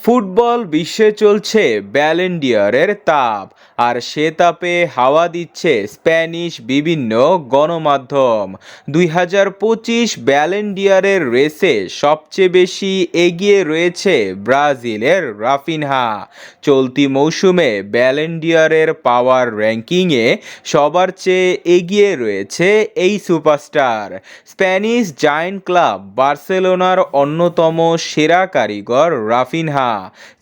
Football বিশ্বে চলছে Ballon ডি'অরের তাপ, আর সে তাপে হাওয়া দিচ্ছে স্প্যানিশ বিভিন্ন গণমাধ্যম। 2025 ব্যালন ডি'অরের রেসে সবচেয়ে বেশি এগিয়ে রয়েছে ব্রাজিলের রাফিনহা। চলতি মৌসুমে ব্যালন ডি'অরের পাওয়ার র্যাঙ্কিংয়ে সবার চেয়ে এগিয়ে রয়েছে এই সুপারস্টার। স্প্যানিশ জায়ান্ট ক্লাব বার্সেলোনার অন্যতম সেরা কারিগর রাফিনহা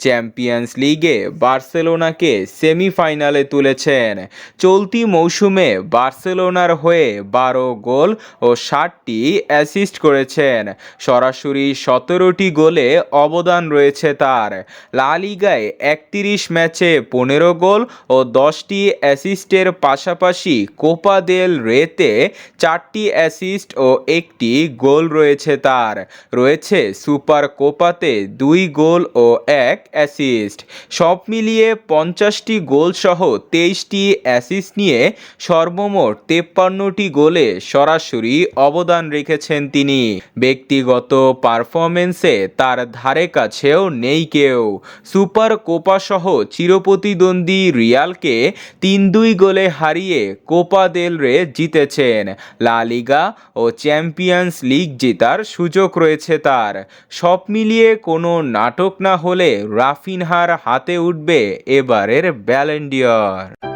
চ্যাম্পিয়ন্স লিগে বার্সেলোনাকে সেমিফাইনালে তুলেছেন। চলতি মৌসুমে বার্সেলোনার হয়ে 12 গোল ও 60টি অ্যাসিস্ট করেছেন। সরাসরি 17টি গোলে অবদান রয়েছে তার। লা লিগায় 31 ম্যাচে 15 গোল ও 10টি অ্যাসিস্টের পাশাপাশি কোপা দেল রেতে 4টি অ্যাসিস্ট ও 1টি গোল রয়েছে তার। রয়েছে সুপার কোপাতে 2 গোল ও 1 অ্যাসিস্ট। সব মিলিয়ে 50টি গোল সহ 23টি অ্যাসিস্ট নিয়ে সর্বমোট 53টি গোলে সরাসরি অবদান রেখেছেন তিনি। ব্যক্তিগত পারফরমেন্সে তার ধারে কাছেও নেই কেউ। সুপার কোপা সহ চিরপ্রতিদ্বন্দ্বী রিয়ালকে 3-2 গোলে হারিয়ে কোপা দেল রে জিতেছেন। লা লিগা ও চ্যাম্পিয়ন্স লিগ জেতার সুযোগ রয়েছে তার। সব মিলিয়ে কোনো নাটক না হলে রাফিনহার হাতে উঠবে এবারের ব্যালন ডি'অর।